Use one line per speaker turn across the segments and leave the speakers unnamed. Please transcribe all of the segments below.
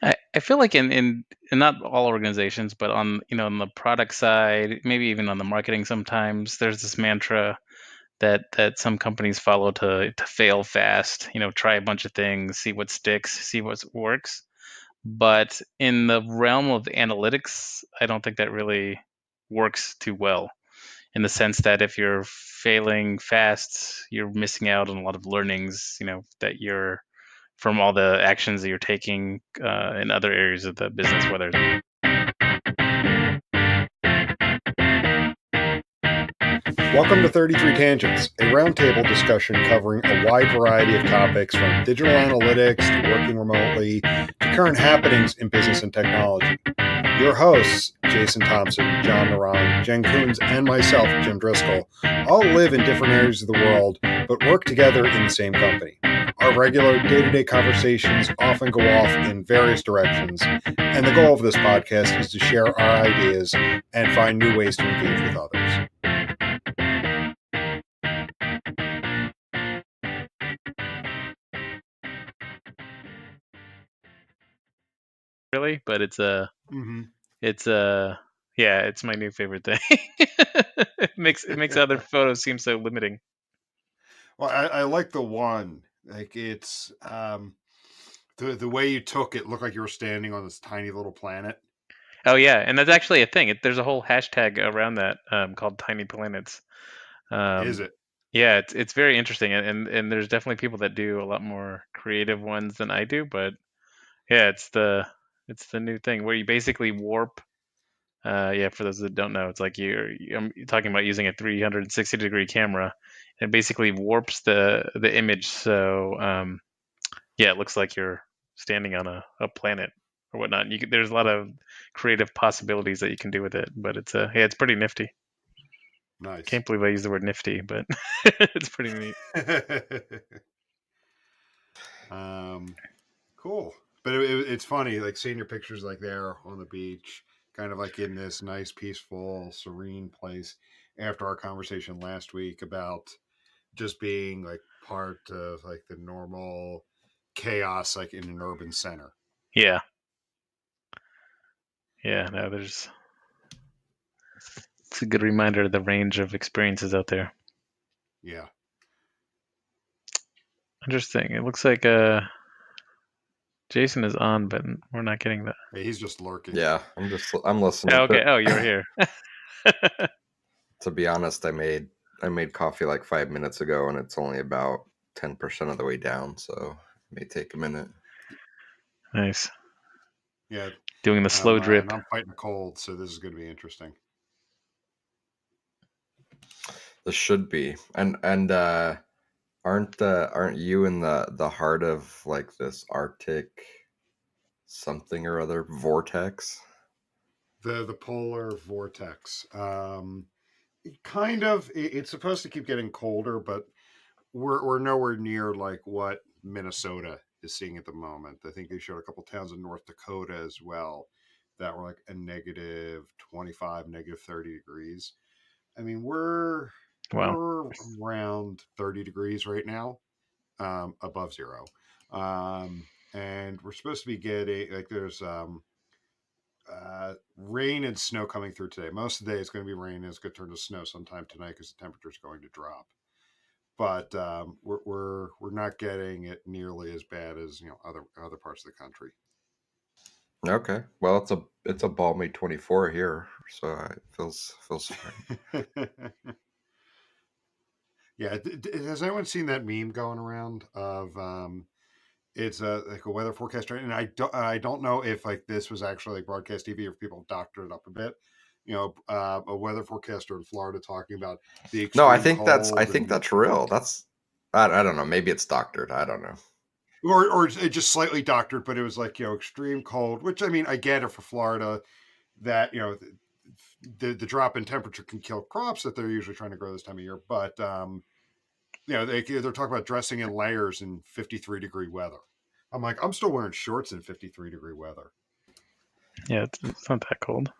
I feel like in not all organizations, but on the product side, maybe even on the marketing sometimes, there's this mantra that some companies follow to fail fast, try a bunch of things, see what sticks, see what works. But in the realm of analytics, I don't think that really works too well in the sense that if you're failing fast, you're missing out on a lot of learnings, that you're from all the actions that you're taking in other areas of the business, whether
Welcome to 33 Tangents, a roundtable discussion covering a wide variety of topics from digital analytics to working remotely to current happenings in business and technology. Your hosts, Jason Thompson, John Naran, Jen Coons, and myself, Jim Driscoll, all live in different areas of the world but work together in the same company. Our regular day-to-day conversations often go off in various directions, and the goal of this podcast is to share our ideas and find new ways to engage with others.
really, but
Mm-hmm.
yeah, it's my new favorite thing. It makes other photos seem so limiting.
Well, I like the one. Like it's the way you took it looked like you were standing on this tiny little planet.
Oh yeah, and that's actually a thing. There's a whole hashtag around that called Tiny Planets.
Is
Um,
it?
yeah, it's very interesting, and there's definitely people that do a lot more creative ones than I do. But yeah, it's the new thing where you basically warp. Yeah, for those that don't know, it's like I'm talking about using a 360-degree camera, and it basically warps the image. So yeah, it looks like you're standing on a planet or whatnot. There's a lot of creative possibilities that you can do with it, but yeah, it's pretty nifty.
Nice.
Can't believe I used the word nifty, but it's pretty neat.
um, cool. But it's funny, like seeing your pictures like there on the beach, kind of like in this nice, peaceful, serene place. After our conversation last week about just being like part of like the normal chaos, like in an urban center.
Yeah, yeah. No, it's a good reminder of the range of experiences out there.
Yeah.
Interesting. It looks like Jason is on, but we're not getting that.
Hey, he's just lurking.
Yeah, I'm listening
Oh,
to
okay.
it.
Oh, you're here.
To be honest, I made coffee like 5 minutes ago, and it's only about 10% of the way down, so it may take a minute.
Nice.
Yeah.
Doing the slow
And
drip.
I'm fighting a cold, so this is going to be interesting.
This should be, and aren't you in the heart of like this Arctic something or other vortex?
The polar vortex. Kind of. It's supposed to keep getting colder, but we're nowhere near like what Minnesota is seeing at the moment. I think they showed a couple towns in North Dakota as well that were like a negative 25, negative 30 degrees. I mean,
Wow.
we're around 30 degrees right now, above zero. And we're supposed to be getting like there's rain and snow coming through today. Most of the day it's going to be rain and it's going to turn to snow sometime tonight because the temperature is going to drop. But we're not getting it nearly as bad as other parts of the country.
Okay, well it's a balmy 24 here, so it feels fine.
Yeah, has anyone seen that meme going around of it's like a weather forecaster, and I don't know if like this was actually like broadcast TV or if people doctored it up a bit. A weather forecaster in Florida talking about the
No, I
extreme
think that's I
cold
think
and
that's real. I don't know. Maybe it's doctored. I don't know.
or it just slightly doctored, but it was like extreme cold. Which I mean, I get it for Florida that the drop in temperature can kill crops that they're usually trying to grow this time of year, but they're talking about dressing in layers in 53-degree weather. I'm like, I'm still wearing shorts in 53-degree weather.
Yeah, it's not that cold.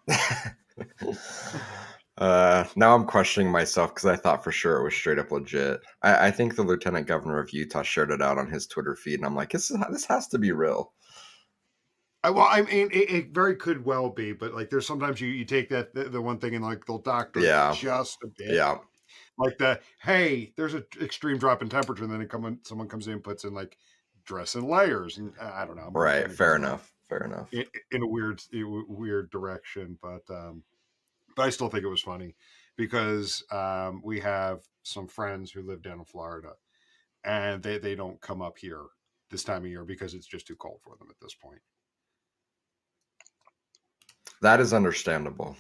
Now I'm questioning myself because I thought for sure it was straight up legit. I think the lieutenant governor of Utah shared it out on his Twitter feed, and I'm like, this has to be real.
Well, I mean, it very could well be, but like, there's sometimes you take that the one thing and like they'll doctor it
Yeah,
just a bit.
yeah,
Like the hey, there's an extreme drop in temperature, and then someone comes in and puts in like dress in layers, and I don't know, it
right.
kind of
Fair
goes off
enough. Fair enough.
in a weird direction, but I still think it was funny because we have some friends who live down in Florida, and they don't come up here this time of year because it's just too cold for them at this point.
That is understandable.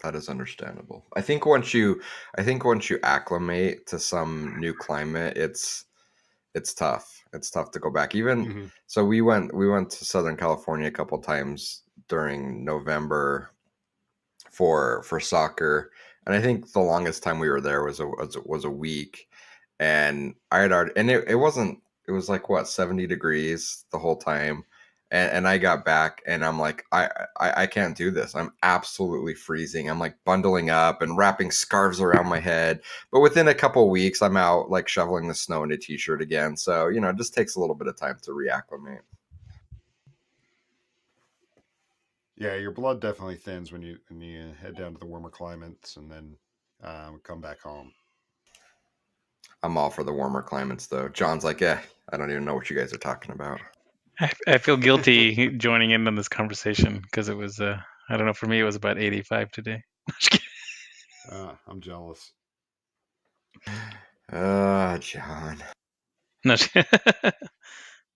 That is understandable. I think once you acclimate to some new climate, it's tough. It's tough to go back. Even
Mm-hmm.
so, we went to Southern California a couple times during November for soccer, and I think the longest time we were there was a week, and I had already, and it wasn't, it was like what, 70 degrees the whole time, and I got back and I'm like, I can't do this. I'm absolutely freezing. I'm like bundling up and wrapping scarves around my head, but within a couple of weeks I'm out like shoveling the snow in a t-shirt again. So it just takes a little bit of time to reacclimate.
Yeah, your blood definitely thins when you head down to the warmer climates and then come back home.
I'm all for the warmer climates though. John's like, yeah, I don't even know what you guys are talking about.
I feel guilty joining in on this conversation because it was I don't know, for me it was about 85 today.
I'm jealous.
John.
No,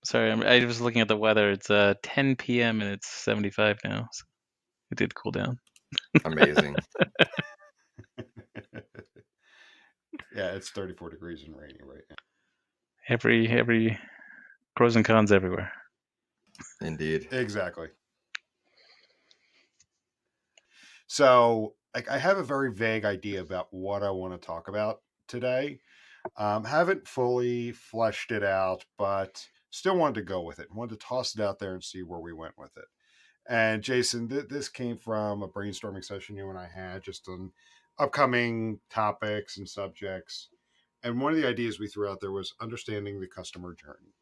sorry, I was looking at the weather. It's 10 p.m. and it's 75 now, so it did cool down.
Amazing.
Yeah, it's 34 degrees and rainy right now.
Every pros and cons everywhere.
Indeed.
Exactly. So, like, I have a very vague idea about what I want to talk about today. Haven't fully fleshed it out, but still wanted to go with it. Wanted to toss it out there and see where we went with it. And Jason, this came from a brainstorming session you and I had just on upcoming topics and subjects. And one of the ideas we threw out there was understanding the customer journey.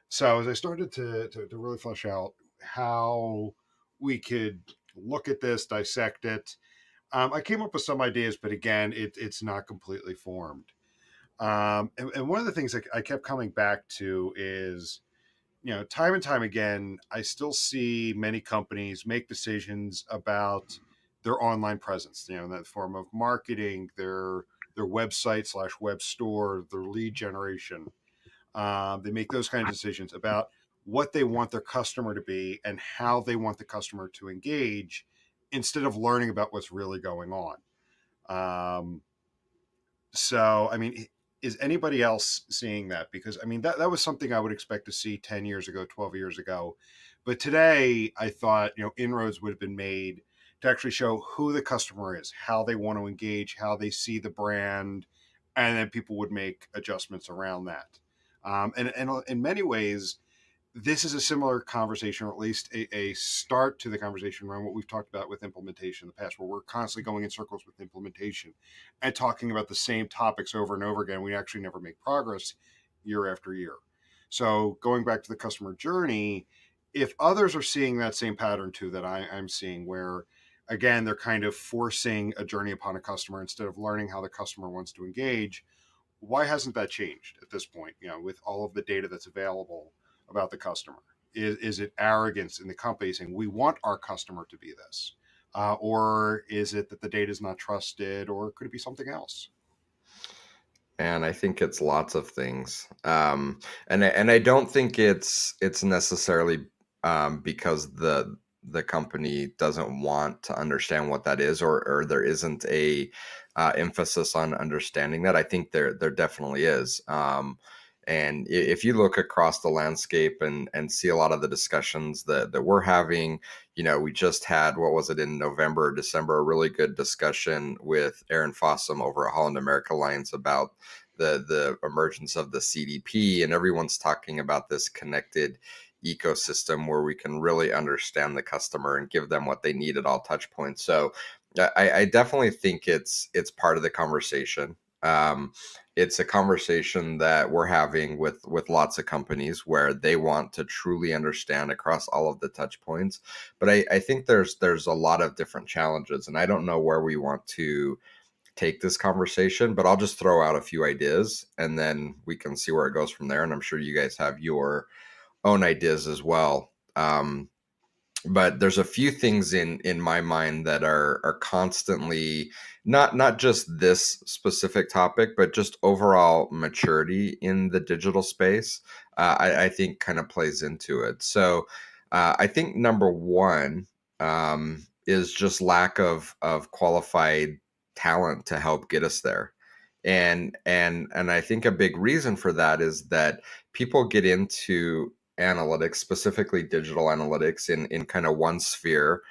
So as I started to really flesh out how we could look at this, dissect it, I came up with some ideas, but again, it's not completely formed. And one of the things that I kept coming back to is, time and time again, I still see many companies make decisions about their online presence, in that form of marketing, their website slash web store, their lead generation. They make those kinds of decisions about what they want their customer to be and how they want the customer to engage instead of learning about what's really going on. Um, so, I mean, is anybody else seeing that? Because, I mean, that was something I would expect to see 10 years ago, 12 years ago. But today, I thought, inroads would have been made to actually show who the customer is, how they want to engage, how they see the brand, and then people would make adjustments around that. And in many ways, this is a similar conversation, or at least a start to the conversation around what we've talked about with implementation in the past, where we're constantly going in circles with implementation and talking about the same topics over and over again. We actually never make progress year after year. So going back to the customer journey, if others are seeing that same pattern too that I'm seeing, where again they're kind of forcing a journey upon a customer instead of learning how the customer wants to engage, why hasn't that changed at this point? With all of the data that's available about the customer, is it arrogance in the company saying we want our customer to be this, or is it that the data is not trusted, or could it be something else?
And I think it's lots of things. And I don't think it's necessarily because the company doesn't want to understand what that is, or there isn't a emphasis on understanding that. I think there definitely is. And if you look across the landscape and see a lot of the discussions that we're having, we just had, what was it, in November or December, a really good discussion with Aaron Fossum over at Holland America Alliance about the emergence of the CDP, and everyone's talking about this connected ecosystem where we can really understand the customer and give them what they need at all touch points. So I definitely think it's part of the conversation. it's a conversation that we're having with lots of companies where they want to truly understand across all of the touch points. But I think there's a lot of different challenges, and I don't know where we want to take this conversation, but I'll just throw out a few ideas and then we can see where it goes from there. And I'm sure you guys have your own ideas as well. But there's a few things in my mind that are constantly not just this specific topic, but just overall maturity in the digital space. I think kind of plays into it. So I think number one is just lack of qualified talent to help get us there. And I think a big reason for that is that people get into analytics, specifically digital analytics, in kind of one sphere,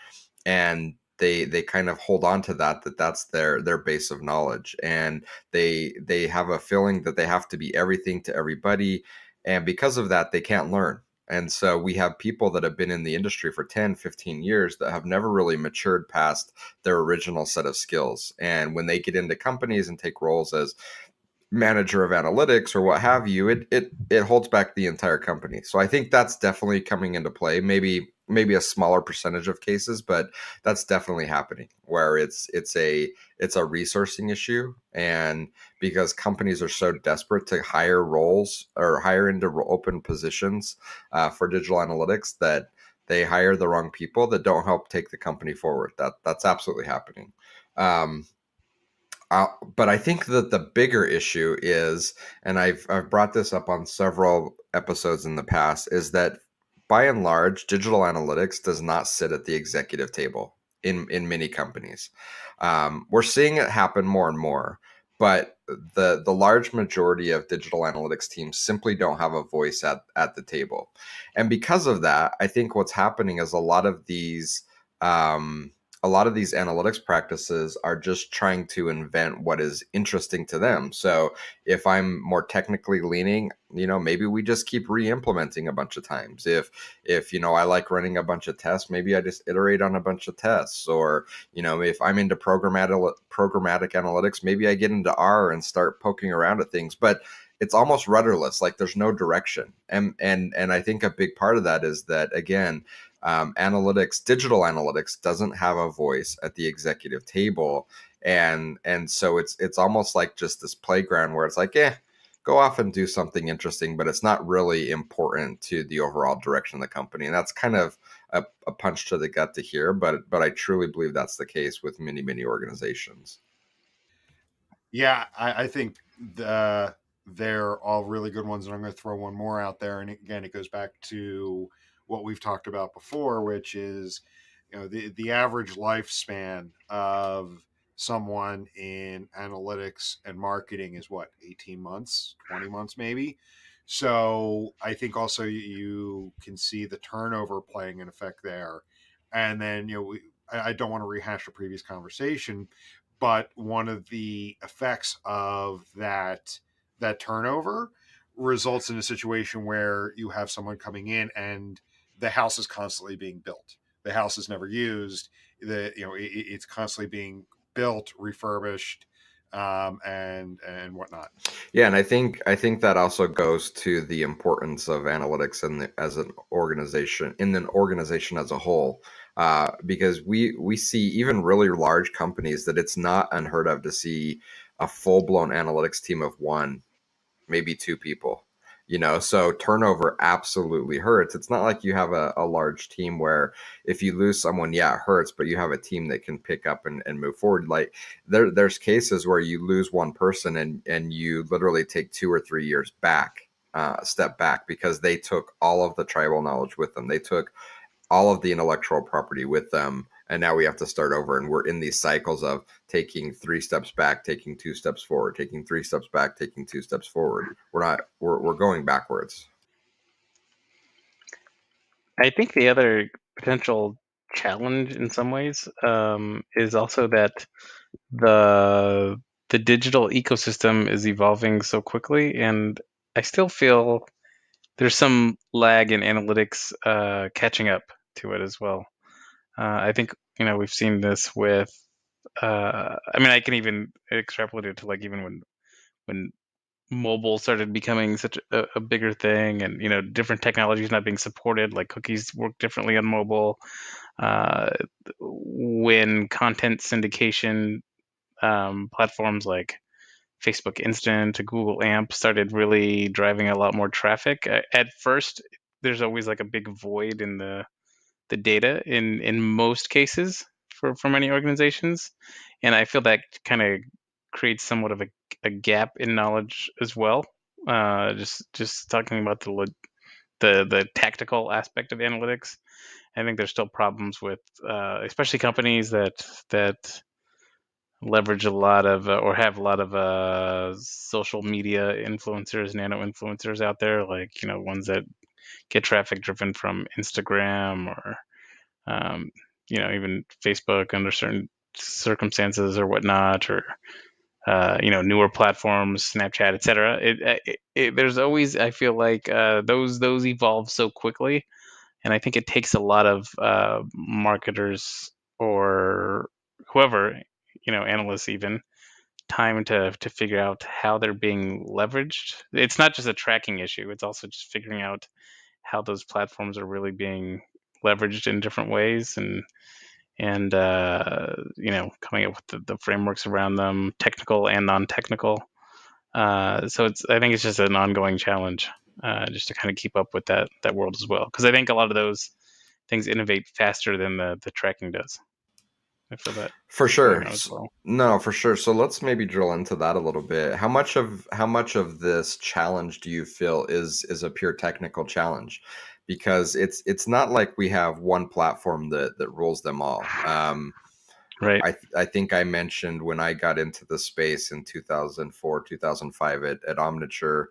and they kind of hold on to that's their base of knowledge, and they have a feeling that they have to be everything to everybody, and because of that they can't learn. And so we have people that have been in the industry for 10, 15 years that have never really matured past their original set of skills, and when they get into companies and take roles as manager of analytics or what have you, it holds back the entire company. So I think that's definitely coming into play. Maybe a smaller percentage of cases, but that's definitely happening where it's a resourcing issue, and because companies are so desperate to hire roles or hire into open positions for digital analytics that they hire the wrong people that don't help take the company forward. That's absolutely happening. Um, but I think that the bigger issue is, and I've brought this up on several episodes in the past, is that by and large, digital analytics does not sit at the executive table in many companies. We're seeing it happen more and more, but the large majority of digital analytics teams simply don't have a voice at the table, and because of that, I think what's happening is um, a lot of these analytics practices are just trying to invent what is interesting to them. So if I'm more technically leaning, maybe we just keep re-implementing a bunch of times. If I like running a bunch of tests, maybe I just iterate on a bunch of tests. Or if I'm into programmatic analytics, maybe I get into R and start poking around at things. But it's almost rudderless, like there's no direction. And I think a big part of that is that, again, digital analytics doesn't have a voice at the executive table, and so it's almost like just this playground where it's like, go off and do something interesting, but it's not really important to the overall direction of the company. And that's kind of a punch to the gut to hear, but I truly believe that's the case with many organizations.
Yeah, I think they're all really good ones, and I'm going to throw one more out there. And again, it goes back to what we've talked about before, which is the average lifespan of someone in analytics and marketing is what, 18 months, 20 months maybe. So I think also you can see the turnover playing an effect there. And then I don't want to rehash a previous conversation, but one of the effects of that turnover results in a situation where you have someone coming in and the house is constantly being built. The house is never used. It's constantly being built, refurbished, and whatnot.
Yeah, and I think that also goes to the importance of analytics as an organization, in an organization as a whole, because we see even really large companies that it's not unheard of to see a full blown analytics team of one, maybe two people. So turnover absolutely hurts. It's not like you have a large team where if you lose someone, yeah, it hurts, but you have a team that can pick up and move forward. Like there's cases where you lose one person and you literally take 2 or 3 years back, step back, because they took all of the tribal knowledge with them. They took all of the intellectual property with them, and now we have to start over, and we're in these cycles of taking 3 steps back, taking 2 steps forward, taking 3 steps back, taking 2 steps forward. We're going backwards.
I think the other potential challenge in some ways is also that the the digital ecosystem is evolving so quickly, and I still feel there's some lag in analytics catching up to it as well. I think we've seen this with. I mean, I can even extrapolate it to like even when mobile started becoming such a bigger thing, and different technologies not being supported, like cookies work differently on mobile. Uh, when content syndication platforms like Facebook Instant to Google AMP started really driving a lot more traffic. At first, there's always like a big void in the data in most cases for many organizations, and I feel that kind of creates somewhat of a gap in knowledge as well. Just talking about the tactical aspect of analytics, I think there's still problems with, especially companies that leverage a lot of or have a lot of social media influencers, nano influencers out there, like ones that get traffic driven from Instagram or even Facebook under certain circumstances or whatnot, or newer platforms, Snapchat, etc. There's always, I feel like, those evolve so quickly, and I think it takes a lot of marketers or whoever, analysts even, time to figure out how they're being leveraged. It's not just a tracking issue; it's also just figuring out how those platforms are really being leveraged in different ways, and coming up with the frameworks around them, technical and non-technical. So I think it's just an ongoing challenge, just to kind of keep up with that world as well, because I think a lot of those things innovate faster than the tracking does. I feel that
For
right
sure.
now as well.
No, for sure. So let's maybe drill into that a little bit. How much of this challenge do you feel is a pure technical challenge? Because it's not like we have one platform that rules them all.
Right.
I think I mentioned when I got into the space in 2004, 2005 at Omniture,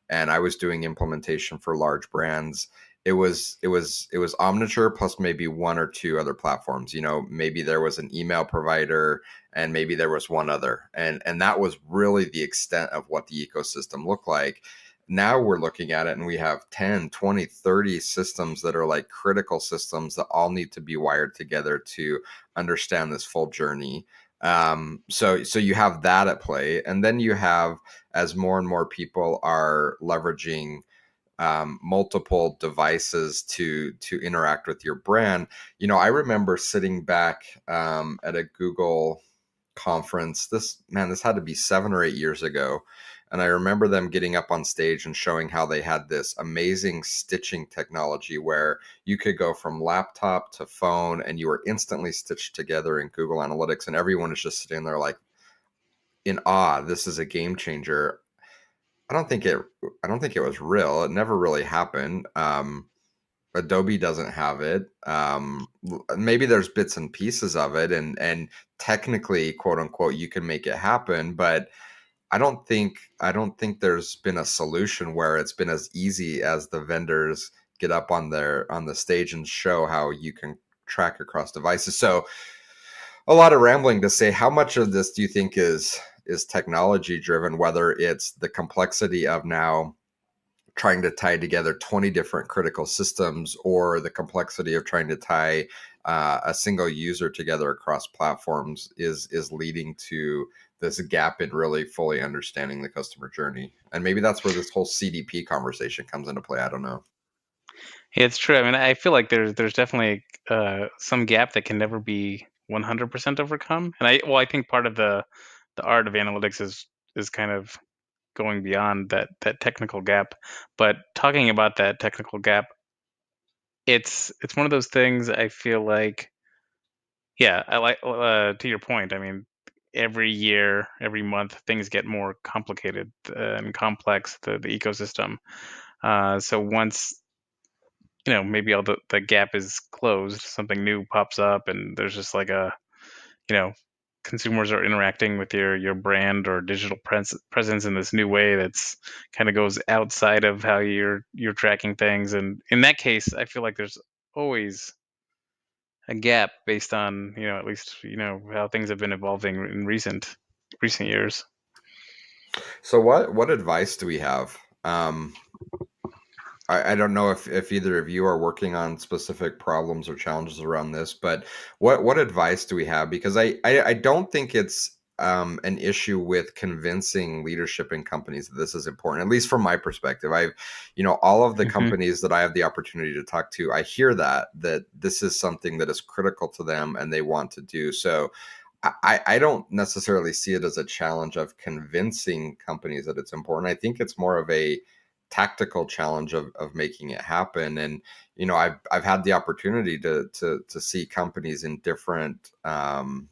and I was doing implementation for large brands. It was Omniture plus maybe one or two other platforms. Maybe there was an email provider and maybe there was one other. And that was really the extent of what the ecosystem looked like. Now we're looking at it and we have 10, 20, 30 systems that are like critical systems that all need to be wired together to understand this full journey. So you have that at play, and then you have, as more and more people are leveraging multiple devices to interact with your brand. I remember sitting back at a Google conference. This had to be 7 or 8 years ago. And I remember them getting up on stage and showing how they had this amazing stitching technology where you could go from laptop to phone and you were instantly stitched together in Google Analytics. And everyone is just sitting there like in awe. This is a game changer. I don't think it was real. It never really happened. Adobe doesn't have it. Maybe there's bits and pieces of it, and technically, quote unquote, you can make it happen. But I don't think there's been a solution where it's been as easy as the vendors get up on the stage and show how you can track across devices. So a lot of rambling to say, how much of this do you think is technology driven, whether it's the complexity of now trying to tie together 20 different critical systems, or the complexity of trying to tie a single user together across platforms is leading to this gap in really fully understanding the customer journey. And maybe that's where this whole CDP conversation comes into play. I don't know.
Yeah, it's true. I mean, I feel like there's definitely some gap that can never be 100% overcome. And I think part of the art of analytics is kind of going beyond that technical gap. But talking about that technical gap, it's one of those things I feel like, yeah, I like, to your point. I mean, every year, every month, things get more complicated and complex, the ecosystem. So once maybe all the gap is closed, something new pops up, and there's just like you know consumers are interacting with your brand or digital presence in this new way that's kind of goes outside of how you're tracking things. And in that case, I feel like there's always a gap based on at least how things have been evolving in recent years.
So what advice do we have? I don't know if either of you are working on specific problems or challenges around this, but what advice do we have? Because I don't think an issue with convincing leadership in companies that this is important, at least from my perspective. All of the
Hmm.
companies that I have the opportunity to talk to, I hear that this is something that is critical to them and they want to do. So I don't necessarily see it as a challenge of convincing companies that it's important. I think it's more of a tactical challenge of making it happen. And I've had the opportunity to see companies in different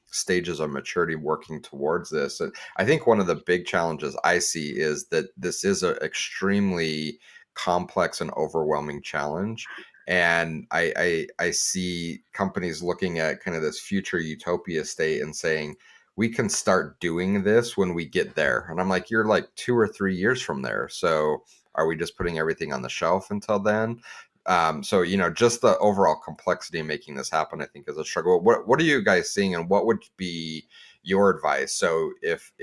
stages of maturity working towards this. And I think one of the big challenges I see is that this is an extremely complex and overwhelming challenge. And I see companies looking at kind of this future utopia state and saying, we can start doing this when we get there. And I'm like, you're like 2 or 3 years from there. So are we just putting everything on the shelf until then? So just the overall complexity of making this happen, I think, is a struggle. What are you guys seeing, and what would be your advice? So if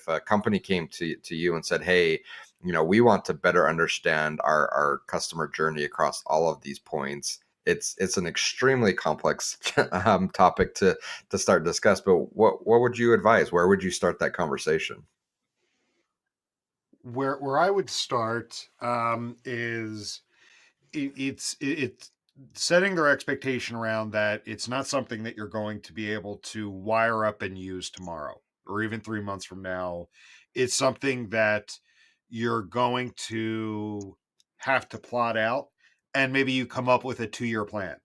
a company came to you and said, hey, we want to better understand our customer journey across all of these points. It's an extremely complex topic to start discuss. But what would you advise? Where would you start that conversation?
Where I would start is it's setting their expectation around that it's not something that you're going to be able to wire up and use tomorrow or even 3 months from now. It's something that you're going to have to plot out, and maybe you come up with a 2 year plan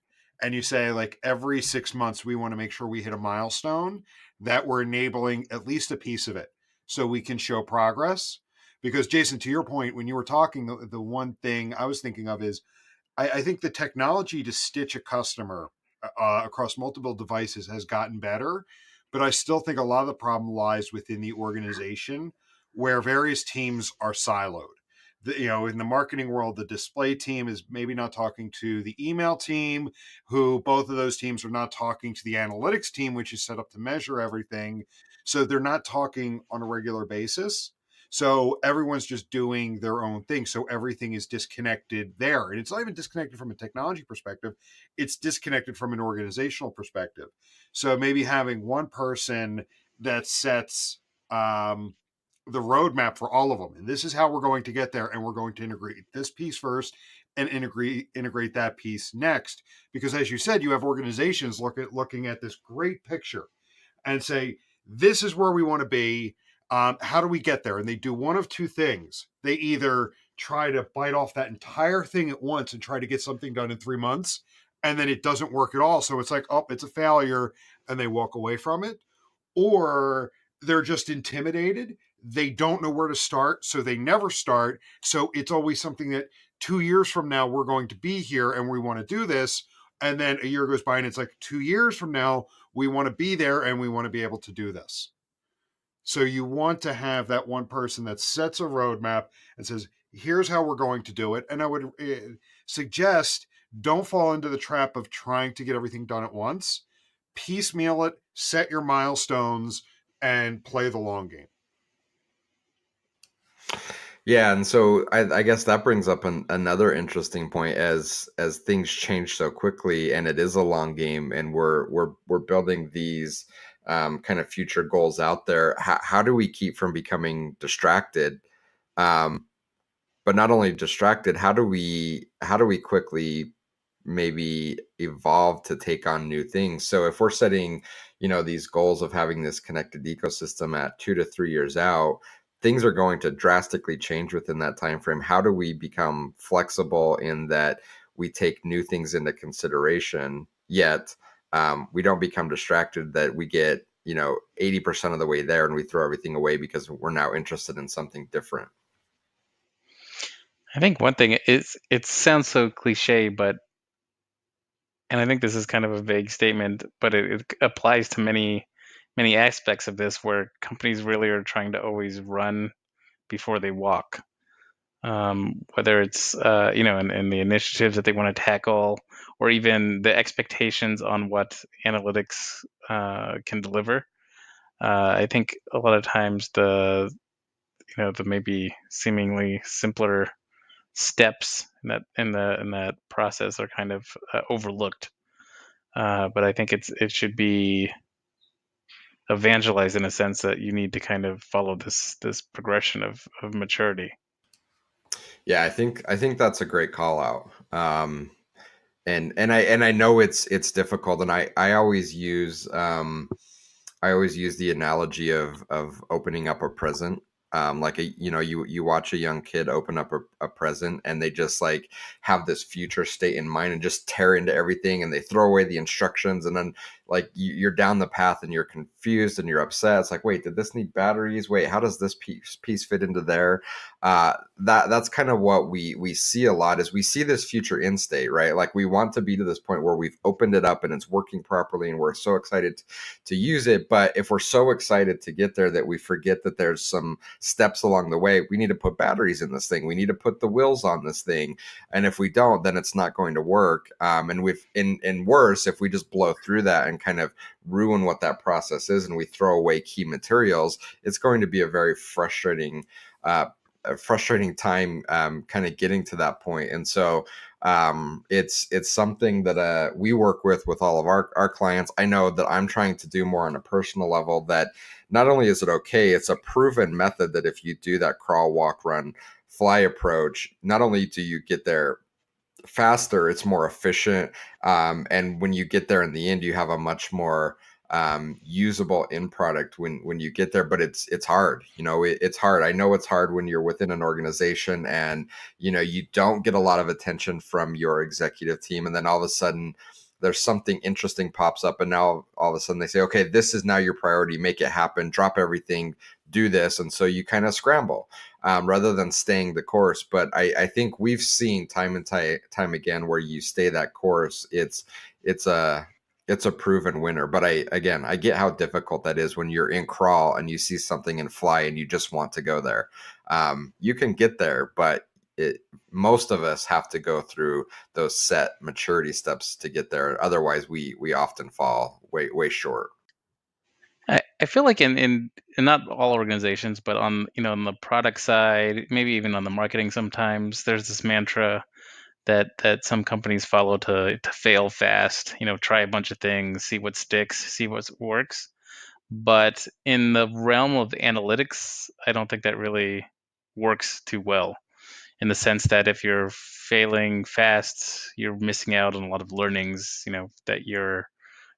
and you say, like, every 6 months we want to make sure we hit a milestone that we're enabling at least a piece of it so we can show progress. Because Jason, to your point, when you were talking, the one thing I was thinking of is I think the technology to stitch a customer across multiple devices has gotten better, but I still think a lot of the problem lies within the organization where various teams are siloed. In the marketing world, the display team is maybe not talking to the email team, who both of those teams are not talking to the analytics team, which is set up to measure everything. So they're not talking on a regular basis. So everyone's just doing their own thing. So everything is disconnected there. And it's not even disconnected from a technology perspective, it's disconnected from an organizational perspective. So maybe having one person that sets the roadmap for all of them. And this is how we're going to get there. And we're going to integrate this piece first and integrate that piece next. Because as you said, you have organizations looking at this great picture and say, this is where we want to be. How do we get there? And they do one of two things. They either try to bite off that entire thing at once and try to get something done in 3 months, and then it doesn't work at all. So it's like, oh, it's a failure, and they walk away from it. Or they're just intimidated. They don't know where to start, so they never start. So it's always something that 2 years from now, we're going to be here and we want to do this. And then a year goes by and it's like 2 years from now, we want to be there and we want to be able to do this. So you want to have that one person that sets a roadmap and says, here's how we're going to do it. And I would suggest don't fall into the trap of trying to get everything done at once. Piecemeal it, set your milestones, and play the long game.
Yeah, and so I guess that brings up another interesting point as things change so quickly, and it is a long game, and we're building these kind of future goals out there. How do we keep from becoming distracted? Um, but not only distracted, how do we quickly maybe evolve to take on new things? So if we're setting these goals of having this connected ecosystem at 2 to 3 years out, things are going to drastically change within that time frame. How do we become flexible in that we take new things into consideration, yet we don't become distracted that we get 80% of the way there and we throw everything away because we're now interested in something different?
I think one thing is, it sounds so cliche, but, and I think this is kind of a vague statement, but it applies to many aspects of this, where companies really are trying to always run before they walk. Whether it's in the initiatives that they want to tackle, or even the expectations on what analytics can deliver. I think a lot of times the maybe seemingly simpler steps in that process are kind of overlooked. But I think it should be evangelize in a sense that you need to kind of follow this progression of maturity.
Yeah, I think that's a great call out. And I know it's difficult, and I always use the analogy of opening up a present. Like you watch a young kid open up a present, and they just like have this future state in mind and just tear into everything, and they throw away the instructions, and then like you're down the path and you're confused and you're upset. It's like, wait, did this need batteries? Wait, how does this piece fit into there? That's kind of what we see a lot, is we see this future in state, right? Like we want to be to this point where we've opened it up and it's working properly, and we're so excited to use it. But if we're so excited to get there that we forget that there's some steps along the way, we need to put batteries in this thing. We need to put the wheels on this thing. And if we don't, then it's not going to work. And in worse, if we just blow through that and kind of ruin what that process is, and we throw away key materials, it's going to be a very frustrating time, kind of getting to that point. And so it's something that we work with all of our clients. I know that I'm trying to do more on a personal level, that not only is it okay, it's a proven method that if you do that crawl, walk, run, fly approach, not only do you get there faster, it's more efficient. And when you get there in the end, you have a much more usable end product when you get there. But it's hard. It's hard. I know it's hard when you're within an organization, and you don't get a lot of attention from your executive team, and then all of a sudden there's something interesting pops up, and now all of a sudden they say, okay, this is now your priority, make it happen, drop everything, do this. And so you kind of scramble, rather than staying the course. But I think we've seen time and time again, where you stay that course, it's a it's a proven winner. But I get how difficult that is when you're in crawl and you see something in fly and you just want to go there. You can get there, but most of us have to go through those set maturity steps to get there. Otherwise, we often fall way short.
I feel like in not all organizations, but on the product side, maybe even on the marketing, sometimes there's this mantra that some companies follow to fail fast. Try a bunch of things, see what sticks, see what works. But in the realm of analytics, I don't think that really works too well, in the sense that if you're failing fast, you're missing out on a lot of learnings, that you're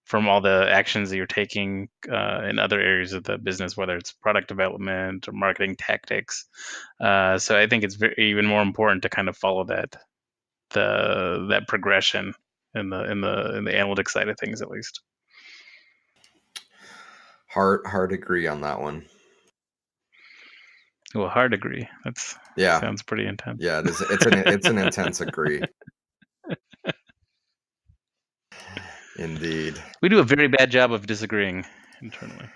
from all the actions that you're taking in other areas of the business, whether it's product development or marketing tactics. So I think it's even more important to kind of follow that progression in the analytics side of things, at least.
Hard agree on that one.
Well, hard agree.
Yeah.
Sounds pretty intense.
Yeah, it is. It's an intense agree. Indeed.
We do a very bad job of disagreeing internally.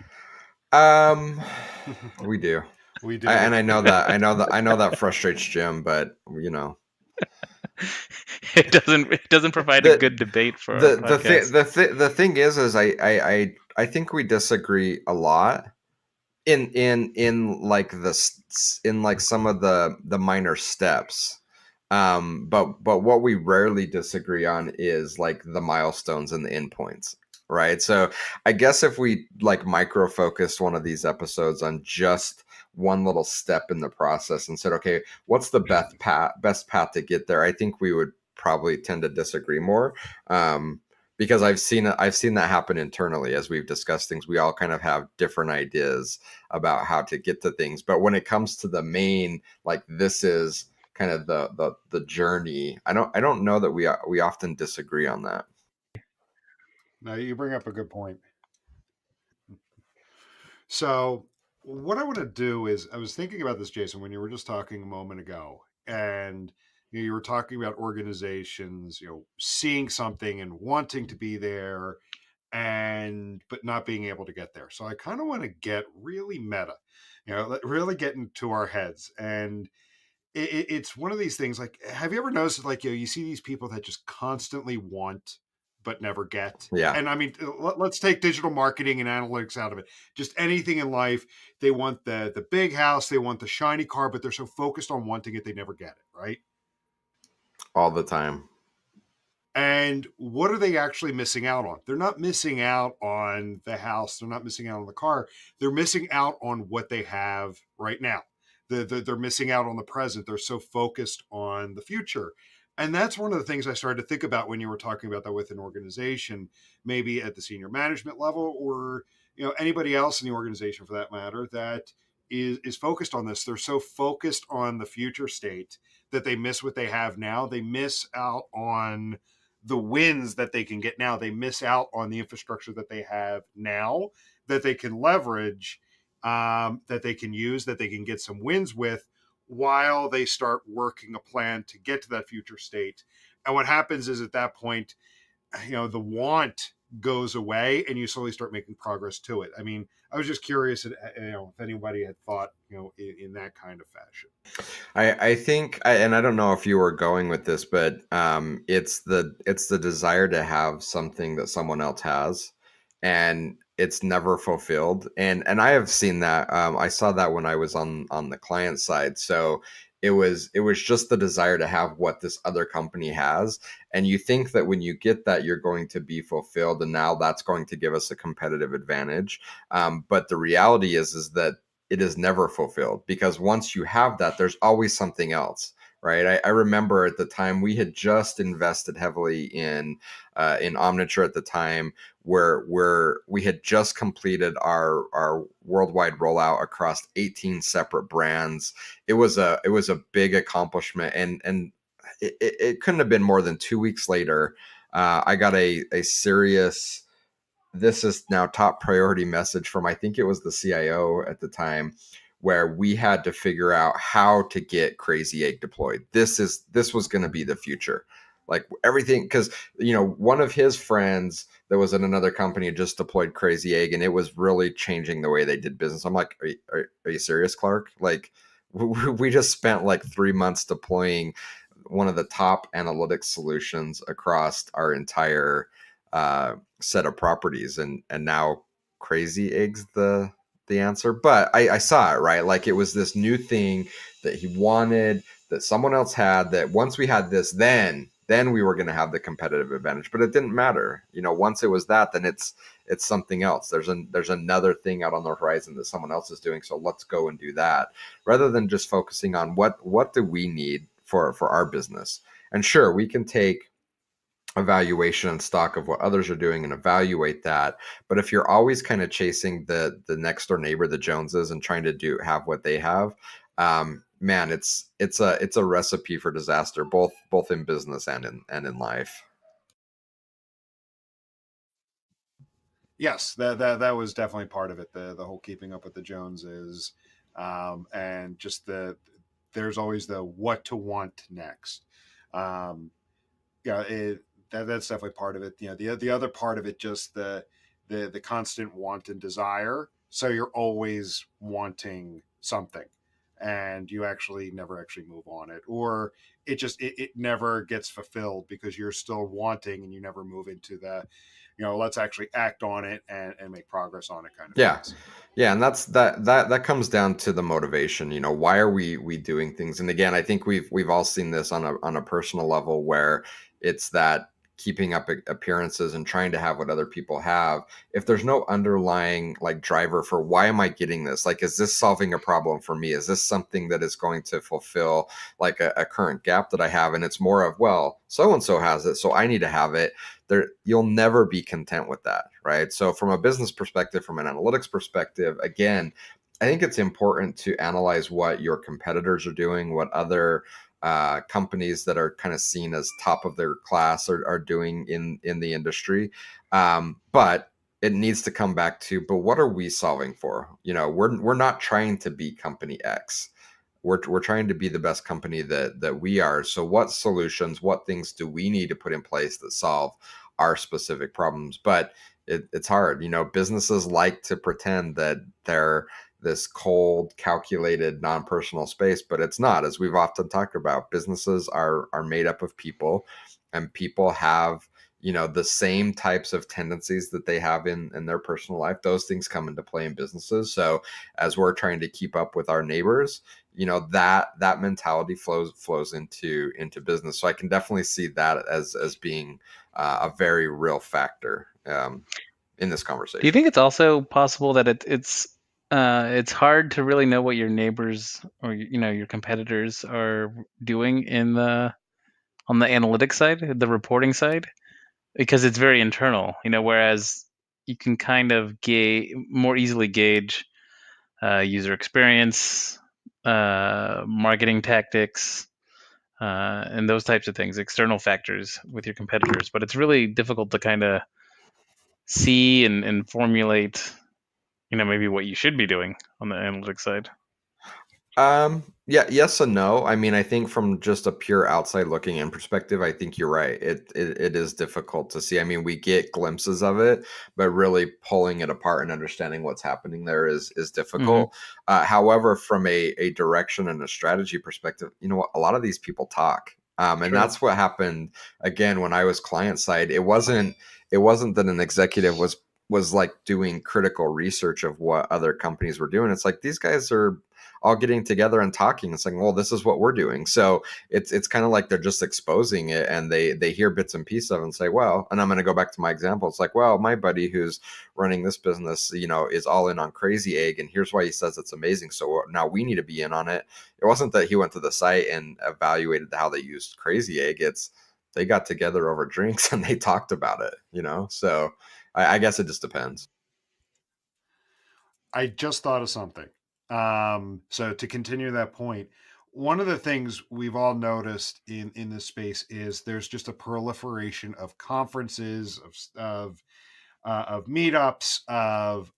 We do.
We do.
And I know that frustrates Jim, but
it doesn't provide a good debate for our podcast.
the thing is I think we disagree a lot in like in like some of the minor steps. But what we rarely disagree on is like the milestones and the endpoints, right? So I guess if we like micro focused one of these episodes on just one little step in the process and said, okay, what's the best path to get there, I think we would probably tend to disagree more. Because I've seen that happen internally as we've discussed things. We all kind of have different ideas about how to get to things, but when it comes to the main, like this is kind of the journey, I don't know that we often disagree on that.
Now you bring up a good point. So what I want to do is, I was thinking about this, Jason, when you were just talking a moment ago, and you were talking about organizations, seeing something and wanting to be there, and but not being able to get there. So I kind of want to get really meta, really get into our heads. And it's one of these things. Like, have you ever noticed, like, you see these people that just constantly want but never get?
Yeah.
And I mean, let's take digital marketing and analytics out of it. Just anything in life, they want the big house, they want the shiny car, but they're so focused on wanting it, they never get it, right?
All the time.
And what are they actually missing out on? They're not missing out on the house. They're not missing out on the car. They're missing out on what they have right now. They're missing out on the present. They're so focused on the future. And that's one of the things I started to think about when you were talking about that with an organization, maybe at the senior management level, or anybody else in the organization for that matter, that is focused on this. They're so focused on the future state that they miss what they have now. They miss out on the wins that they can get now. They miss out on the infrastructure that they have now that they can leverage, that they can use, that they can get some wins with while they start working a plan to get to that future state. And what happens is at that point, the want goes away and you slowly start making progress to it. I mean, I was just curious, if anybody had thought, in that kind of fashion.
I think, and I don't know if you were going with this, but it's the desire to have something that someone else has, and it's never fulfilled. And I have seen that. I saw that when I was on the client side. So it was just the desire to have what this other company has, and you think that when you get that, you're going to be fulfilled, and now that's going to give us a competitive advantage. But the reality is that it is never fulfilled, because once you have that, there's always something else, right? I remember at the time we had just invested heavily in Omniture at the time, where we had just completed our worldwide rollout across 18 separate brands. It was a big accomplishment, and it couldn't have been more than 2 weeks later. I got a serious, this is now top priority message from, I think it was the CIO at the time, where we had to figure out how to get Crazy Egg deployed. This was going to be the future. Like everything, because one of his friends that was in another company just deployed Crazy Egg, and it was really changing the way they did business. I'm like, are you serious, Clark? Like, we just spent like 3 months deploying one of the top analytics solutions across our entire set of properties, and now Crazy Eggs the answer. But I saw it, right, like it was this new thing that he wanted, that someone else had, that once we had this, then we were going to have the competitive advantage. But it didn't matter, once it was that, then it's something else. There's another thing out on the horizon that someone else is doing, so let's go and do that, rather than just focusing on what do we need for our business. And sure, we can take evaluation and stock of what others are doing and evaluate that. But if you're always kind of chasing the next door neighbor, the Joneses, and trying to have what they have, man, it's a recipe for disaster, both in business and in life.
Yes, that was definitely part of it. The whole keeping up with the Joneses, and just there's always the what to want next. Um, yeah, that's definitely part of it. The other part of it, just the constant want and desire. So you're always wanting something, and you actually never actually move on it, or it never gets fulfilled because you're still wanting and you never move into the, let's actually act on it and make progress on it kind of
Yeah.
phase.
Yeah, and that comes down to the motivation. Why are we doing things? And again, I think we've all seen this on a personal level, where it's that keeping up appearances and trying to have what other people have. If there's no underlying like driver for why am I getting this? Like, is this solving a problem for me? Is this something that is going to fulfill like a current gap that I have? And it's more of, well, so and so has it, so I need to have it. You'll never be content with that, right? So from a business perspective, from an analytics perspective, again, I think it's important to analyze what your competitors are doing, what other companies that are kind of seen as top of their class are doing in the industry. But it needs to come back to, but what are we solving for? We're not trying to be company X. We're trying to be the best company that we are. So what solutions, what things do we need to put in place that solve our specific problems? But it's hard. Businesses like to pretend that they're this cold, calculated, non-personal space, but it's not. As we've often talked about, businesses are made up of people, and people have the same types of tendencies that they have in their personal life, those things come into play in businesses. So as we're trying to keep up with our neighbors, that mentality flows into business. So I can definitely see that as being a very real factor in this
Do you
conversation.
think it's also possible that it's hard to really know what your neighbors or your competitors are doing on the analytics side, the reporting side, because it's very internal, whereas you can kind of more easily gauge user experience, marketing tactics, and those types of things, external factors with your competitors. But it's really difficult to kind of see and formulate, maybe what you should be doing on the analytics side.
Yeah, yes and no. I mean, I think from just a pure outside looking in perspective, I think you're right. It is difficult to see. I mean, we get glimpses of it, but really pulling it apart and understanding what's happening there is
Mm-hmm.
difficult. However, from a direction and a strategy perspective, you know what? A lot of these people talk. And
True.
that's what happened again when I was client side. It wasn't that an executive was like doing critical research of what other companies were doing. It's like these guys are all getting together and talking and saying, well, this is what we're doing. So it's kind of like they're just exposing it, and they hear bits and pieces of it and say, well, and I'm going to go back to my example. It's like, well, my buddy who's running this business, is all in on Crazy Egg, and here's why he says it's amazing. So now we need to be in on it. It wasn't that he went to the site and evaluated how they used Crazy Egg. It's they got together over drinks and they talked about it. So I guess it just depends.
I just thought of something. So to continue that point, one of the things we've all noticed in this space is there's just a proliferation of conferences, of meetups, of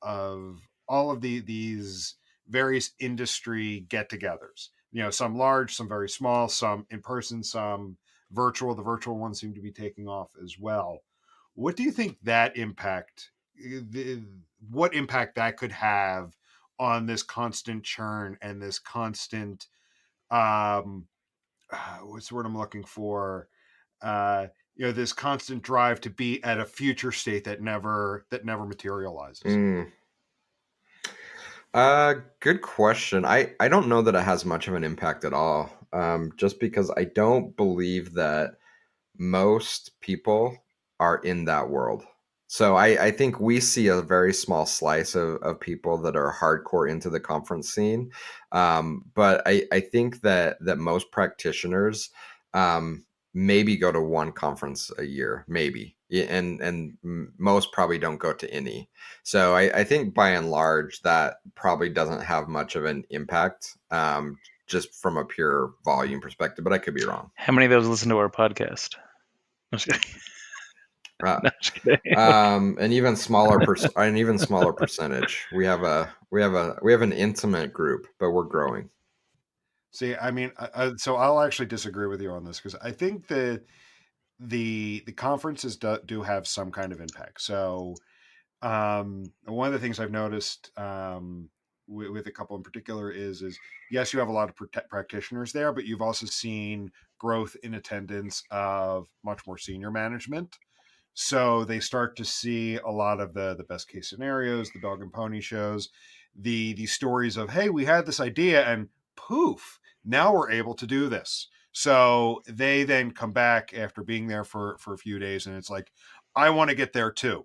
all of these various industry get-togethers. Some large, some very small, some in person, some virtual. The virtual ones seem to be taking off as well. What do you think that what impact that could have on this constant churn and this constant um what's the word I'm looking for, this constant drive to be at a future state that never materializes?
Mm. Good question. I don't know that it has much of an impact at all. Just because I don't believe that most people are in that world. So I think we see a very small slice of people that are hardcore into the conference scene. But I think that most practitioners um, maybe go to one conference a year, maybe. And most probably don't go to any. So I think by and large that probably doesn't have much of an impact, just from a pure volume perspective, but I could be wrong.
How many of those listen to our podcast? I'm just kidding.
Uh,
No, I'm just kidding.
an even smaller percentage. We have an intimate group, but we're growing.
See, I mean, so I'll actually disagree with you on this because I think that the conferences do have some kind of impact. So one of the things I've noticed with a couple in particular is yes, you have a lot of practitioners there, but you've also seen growth in attendance of much more senior management. So they start to see a lot of the best case scenarios, the dog and pony shows, the stories of, hey, we had this idea and poof, now we're able to do this. So they then come back after being there for a few days, and it's like, I want to get there too.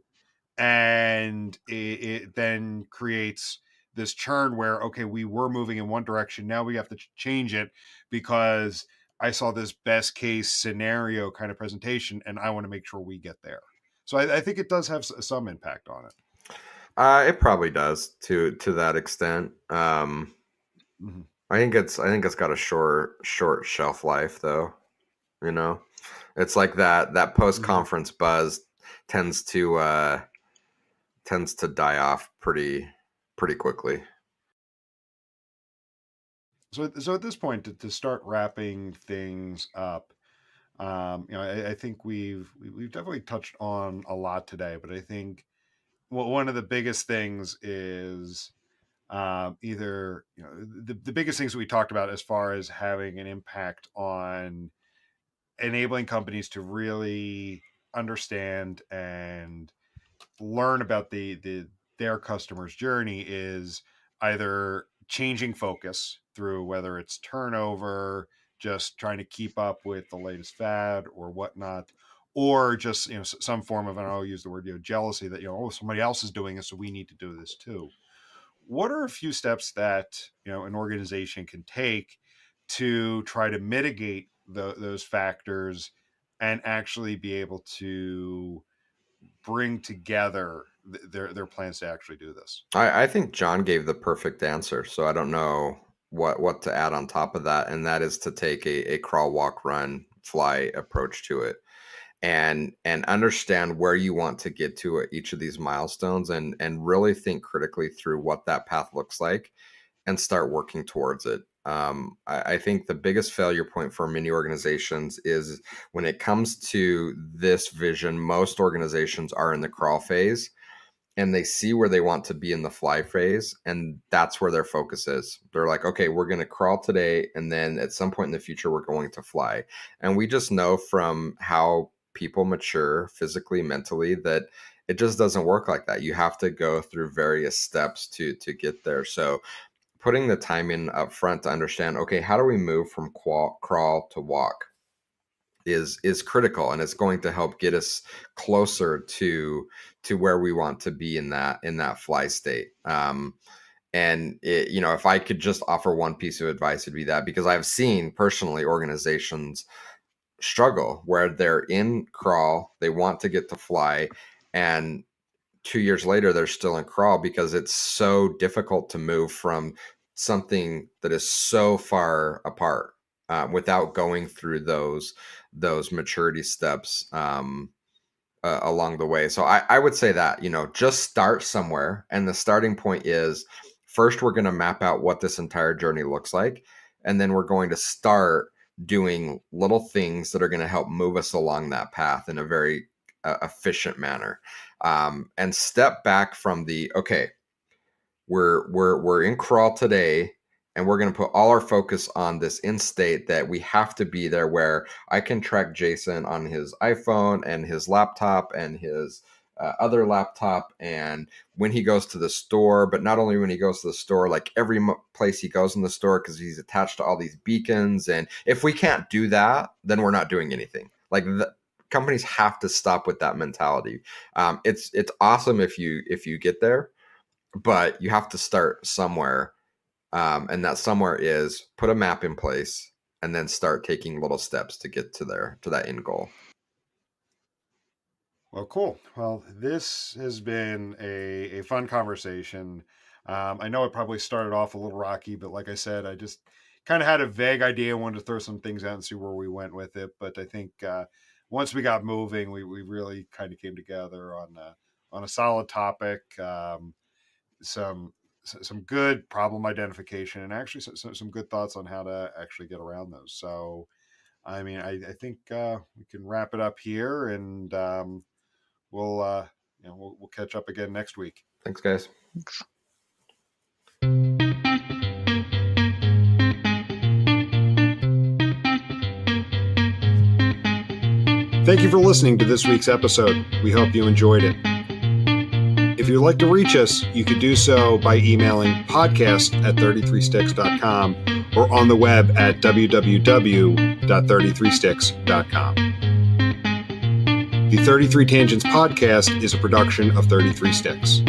And it then creates this churn where, okay, we were moving in one direction, now we have to change it because I saw this best case scenario kind of presentation, and I want to make sure we get there. So I think it does have some impact on it.
It probably does to that extent.
Mm-hmm.
I think it's got a short shelf life though. You know, it's like that post
Mm-hmm.
conference buzz tends to uh, tends to die off pretty quickly.
So at this point, to start wrapping things up, I think we've definitely touched on a lot today, but I think one of the biggest things is either the biggest things that we talked about as far as having an impact on enabling companies to really understand and learn about their customer's journey is either changing focus through whether it's turnover, just trying to keep up with the latest fad or whatnot, or just some form of, and I'll use the word jealousy that somebody else is doing it, so we need to do this too. What are a few steps that an organization can take to try to mitigate those factors and actually be able to bring together their plans to actually do this?
I think John gave the perfect answer, so I don't know what to add on top of that, and that is to take a crawl, walk, run, fly approach to it, and understand where you want to get to at each of these milestones, and really think critically through what that path looks like, and start working towards it. I think the biggest failure point for many organizations is when it comes to this vision, most organizations are in the crawl phase and they see where they want to be in the fly phase, and that's where their focus is. They're like, okay, we're going to crawl today, and then at some point in the future, we're going to fly. And we just know from how people mature physically, mentally, that it just doesn't work like that. You have to go through various steps to get there. So putting the time in up front to understand, okay, how do we move from crawl to walk is critical, and it's going to help get us closer to where we want to be in that fly state. And if I could just offer one piece of advice, it'd be that, because I've seen personally organizations struggle where they're in crawl, they want to get to fly, and 2 years later they're still in crawl because it's so difficult to move from something that is so far apart without going through those maturity steps along the way. So I would say that, just start somewhere. And the starting point is, first, we're going to map out what this entire journey looks like. And then we're going to start doing little things that are going to help move us along that path in a very efficient manner. And step back from okay, we're in crawl today, and we're going to put all our focus on this end state that we have to be there, where I can track Jason on his iPhone and his laptop and his other laptop, and when he goes to the store, but not only when he goes to the store, like every place he goes in the store, because he's attached to all these beacons. And if we can't do that, then we're not doing anything. Like, companies have to stop with that mentality. It's awesome if you get there, but you have to start somewhere. And that somewhere is put a map in place and then start taking little steps to get to that end goal.
Well, cool. Well, this has been a fun conversation. I know it probably started off a little rocky, but like I said, I just kind of had a vague idea, wanted to throw some things out and see where we went with it. But I think once we got moving, we really kind of came together on a solid topic, some good problem identification, and actually some good thoughts on how to actually get around those. So, I mean, I think we can wrap it up here, and we'll catch up again next week.
Thanks, guys.
Thank you for listening to this week's episode. We hope you enjoyed it. If you'd like to reach us, you could do so by emailing podcast@33sticks.com or on the web at www.33sticks.com. The 33 Tangents podcast is a production of 33 Sticks.